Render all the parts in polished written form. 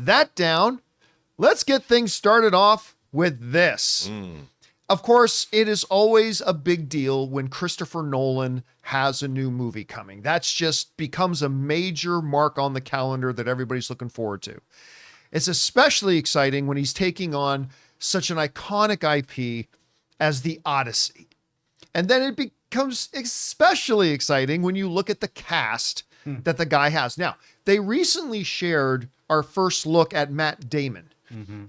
that down, let's get things started off with this. Of course, it is always a big deal when Christopher Nolan has a new movie coming. That's just becomes a major mark on the calendar that everybody's looking forward to. It's especially exciting when he's taking on such an iconic IP as the Odyssey. And then it becomes especially exciting when you look at the cast that the guy has. Now, they recently shared our first look at Matt Damon,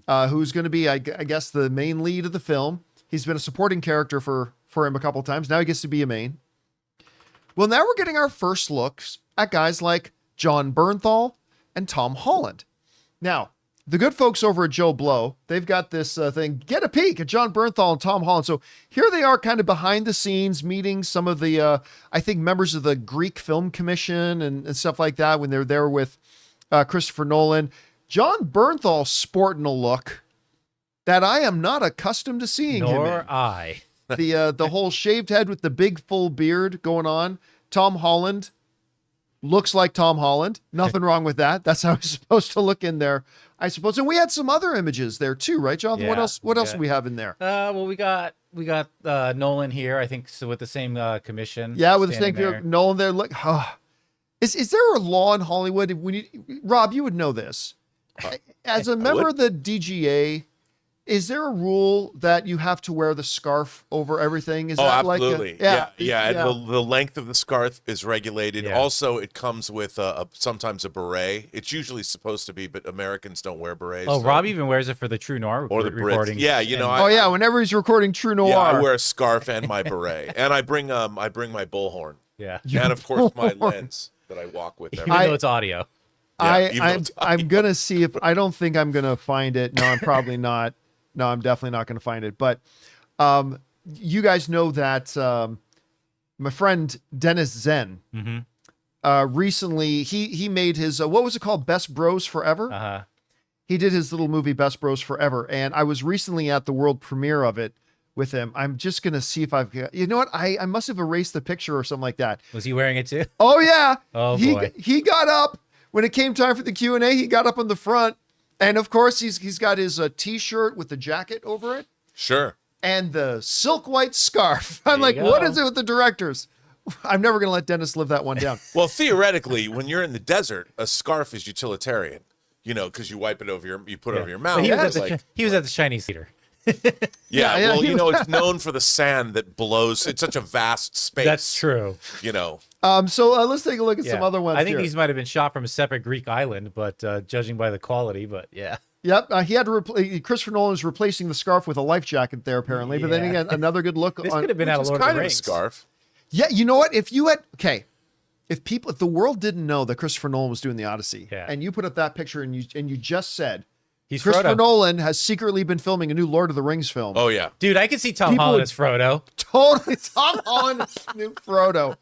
who's going to be, I guess, the main lead of the film. He's been a supporting character for him a couple of times. Now he gets to be a main. Well, now we're getting our first looks at guys like Jon Bernthal and Tom Holland. Now, the good folks over at Joe Blow, they've got this thing, get a peek at Jon Bernthal and Tom Holland. So here they are kind of behind the scenes meeting some of the, I think, members of the Greek Film Commission and stuff like that when they're there with Christopher Nolan. Jon Bernthal sporting a look that I am not accustomed to seeing him in. Nor I. The whole shaved head with the big full beard going on. Tom Holland looks like Tom Holland. Nothing wrong with that. That's how he's supposed to look in there, I suppose. And we had some other images there too, right, Jonathan? Yeah, What else do we have in there? Well, we got Nolan here, I think, so with the same commission. Yeah, with the same there. Nolan there. Look, is there a law in Hollywood? Rob, you would know this. As a member of the DGA, is there a rule that you have to wear the scarf over everything? Is that absolutely. Like The length of the scarf is regulated. Yeah. Also, it comes with sometimes a beret. It's usually supposed to be, but Americans don't wear berets. Oh, so. Rob even wears it for the True Noir Or the recording. Brits. Yeah, whenever he's recording True Noir. Yeah, I wear a scarf and my beret, and I bring my bullhorn. Yeah. And of course my lens that I walk with. Even though it's audio. I'm going to see if, I don't think I'm going to find it. No, I'm probably not. No, I'm definitely not going to find it. But you guys know that my friend Dennis Zen, recently, he made his, what was it called? Best Bros Forever? Uh-huh. He did his little movie, Best Bros Forever. And I was recently at the world premiere of it with him. I'm just going to see if I've got, you know what? I must have erased the picture or something like that. Was he wearing it too? Oh, yeah. Oh, boy. He got up when it came time for the Q&A. He got up on the front. And of course, he's got his T-shirt with the jacket over it. Sure. And the silk white scarf. I'm There like, you what go. is it with the directors? I'm never going to let Dennis live that one down. Well, theoretically, when you're in the desert, a scarf is utilitarian. Because you wipe it over you put it over your mouth. But he was at the Chinese theater. Yeah, well, it's known for the sand that blows. It's such a vast space. That's true. So let's take a look at some other ones. I think here. these might have been shot from a separate Greek island, but judging by the quality, but yeah. Yep, he had to Christopher Nolan is replacing the scarf with a life jacket there, apparently. But then Yeah. again, another good look. This could have been out of It's Lord of kind the of a Rings. scarf. Yeah, you know what? If the world didn't know that Christopher Nolan was doing the Odyssey, and you put up that picture and you just said, He's Christopher Frodo. Nolan has secretly been filming a new Lord of the Rings film. Oh, yeah. Dude, I could see Tom People Holland would- as Frodo. Totally, Tom Holland is new Frodo.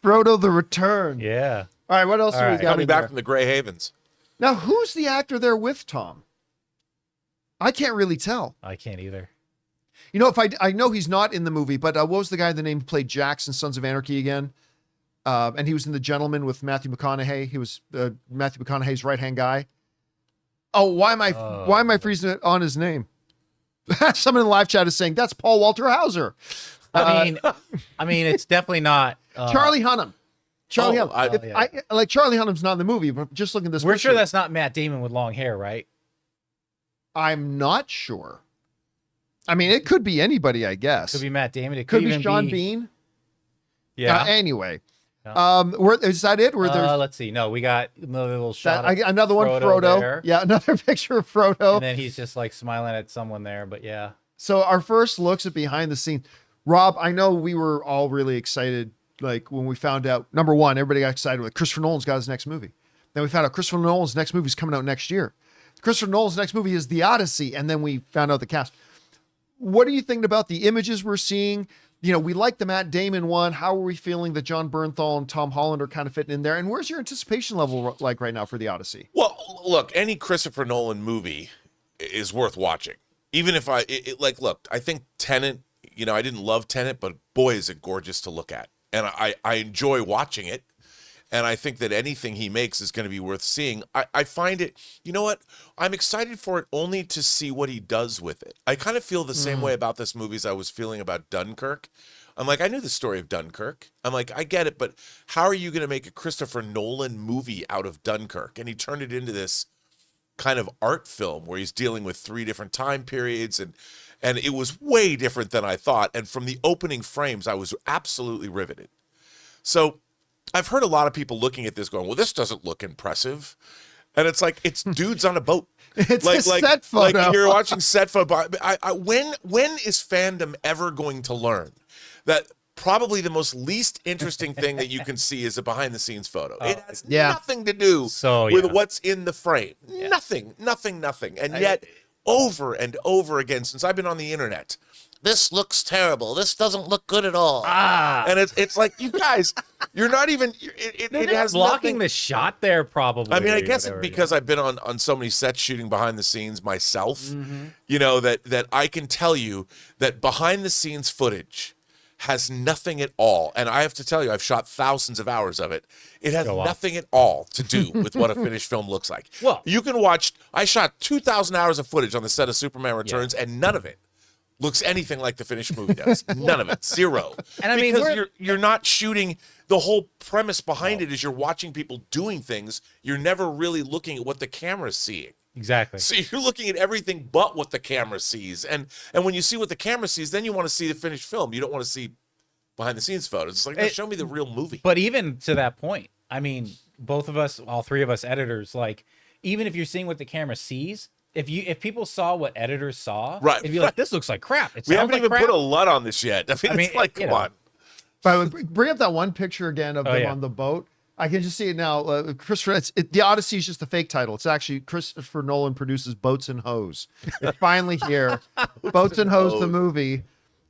Frodo the Return. Yeah. All right, what else do we right. got Coming in back there? from the Grey Havens. Now, who's the actor there with Tom? I can't really tell. I can't either. You know, if I know he's not in the movie, but what was the guy, the name who played Jax in Sons of Anarchy again? And he was in The Gentleman with Matthew McConaughey. He was Matthew McConaughey's right-hand guy. Oh, why am I freezing it on his name? Someone in the live chat is saying that's Paul Walter Hauser. I mean, it's definitely not Charlie Hunnam. Charlie Oh, Hunnam. Charlie Hunnam's not in the movie, but just looking at this We're picture, sure that's not Matt Damon with long hair, right? I'm not sure. I mean, it could be anybody, I guess. Could be Matt Damon. It Could could be even Sean Bean. Yeah. Anyway. Yeah. Is that it? Where there's Let's see. No, we got another little shot. Of another one, Frodo. there. Yeah, another picture of Frodo. And then he's just like smiling at someone there. But yeah. So our first looks at behind the scenes. Rob, I know we were all really excited, like when we found out, number one, everybody got excited with Christopher Nolan's got his next movie. Then we found out Christopher Nolan's next movie is coming out next year. Christopher Nolan's next movie is The Odyssey. And then we found out the cast. What are you thinking about the images we're seeing? We like the Matt Damon one. How are we feeling that Jon Bernthal and Tom Holland are kind of fitting in there? And where's your anticipation level like right now for The Odyssey? Well, look, any Christopher Nolan movie is worth watching. Even if look, I think Tenet, I didn't love Tenet, but boy, is it gorgeous to look at. And I enjoy watching it. and I think that anything he makes is going to be worth seeing. I find it, you know what? I'm excited for it only to see what he does with it. I kind of feel the same way about this movie as I was feeling about Dunkirk. I'm like, I knew the story of Dunkirk. I'm like, I get it, but how are you going to make a Christopher Nolan movie out of Dunkirk? And he turned it into this kind of art film where he's dealing with 3 different time periods, and it was way different than I thought. And from the opening frames, I was absolutely riveted. So I've heard a lot of people looking at this going, well, this doesn't look impressive. And it's like, it's dudes on a boat. It's a set photo. Like you're watching set photo. When is fandom ever going to learn that probably the most least interesting thing that you can see is a behind the scenes photo? It has nothing to do with what's in the frame. Yeah. Nothing. And yet, over and over again, since I've been on the internet, this looks terrible. This doesn't look good at all. And it's like, you guys, you're not even, it has blocking nothing. the shot there probably. I mean, I guess because I've been on so many sets shooting behind the scenes myself, you know, that I can tell you that behind the scenes footage has nothing at all. And I have to tell you, I've shot thousands of hours of it. It has nothing at all to do with what a finished film looks like. Well, you can watch, I shot 2,000 hours of footage on the set of Superman Returns, and none of it looks anything like the finished movie does. None of it. Zero. And I mean, because you're not shooting, the whole premise behind it is you're watching people doing things. You're never really looking at what the camera's seeing. Exactly. So you're looking at everything but what the camera sees. And when you see what the camera sees, then you want to see the finished film. You don't want to see behind the scenes photos. It's like, no, show me the real movie. But even to that point, I mean, both of us, all 3 of us editors, like, even if you're seeing what the camera sees, if people saw what editors saw, it'd be like, this looks like crap. We haven't even put a LUT on this yet. I mean, it's like, come on. By the way, bring up that one picture again of them on the boat. I can just see it now. Christopher, the Odyssey is just a fake title. It's actually Christopher Nolan produces Boats and Hose. It's finally here. Boats and Hose, the movie,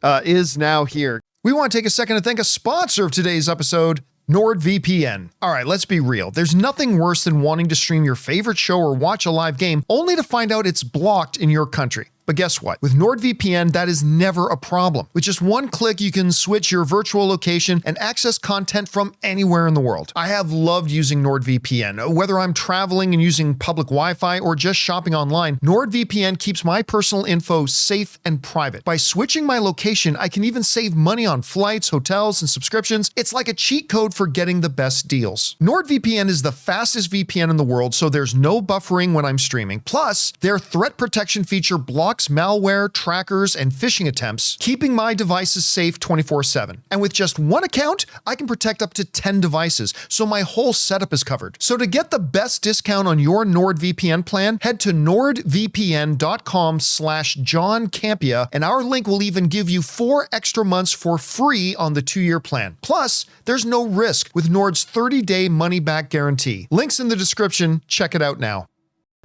is now here. We want to take a second to thank a sponsor of today's episode, NordVPN. All right, let's be real. There's nothing worse than wanting to stream your favorite show or watch a live game only to find out it's blocked in your country. But guess what? With NordVPN, that is never a problem. With just one click, you can switch your virtual location and access content from anywhere in the world. I have loved using NordVPN. Whether I'm traveling and using public Wi-Fi or just shopping online, NordVPN keeps my personal info safe and private. By switching my location, I can even save money on flights, hotels, and subscriptions. It's like a cheat code for getting the best deals. NordVPN is the fastest VPN in the world, so there's no buffering when I'm streaming. Plus, their threat protection feature blocks malware, trackers, and phishing attempts, keeping my devices safe 24/7. And with just one account, I can protect up to 10 devices, so my whole setup is covered. So to get the best discount on your NordVPN plan, head to nordvpn.com/John Campea, and our link will even give you 4 extra months for free on the 2-year plan. Plus, there's no risk with Nord's 30-day money-back guarantee. Links in the description. Check it out now.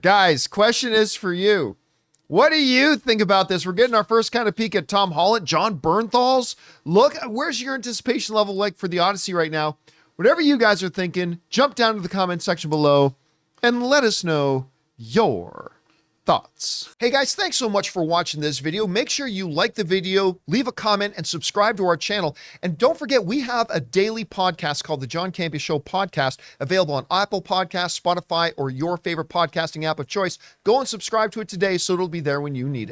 Guys, question is for you. What do you think about this? We're getting our first kind of peek at Tom Holland, Jon Bernthal's look. Where's your anticipation level like for the Odyssey right now? Whatever you guys are thinking, jump down to the comment section below and let us know your thoughts. Hey guys, thanks so much for watching this video. Make sure you like the video, leave a comment, and subscribe to our channel. And don't forget, we have a daily podcast called the John Campea Show podcast, available on Apple Podcasts, Spotify, or your favorite podcasting app of choice. Go and subscribe to it today so it'll be there when you need it.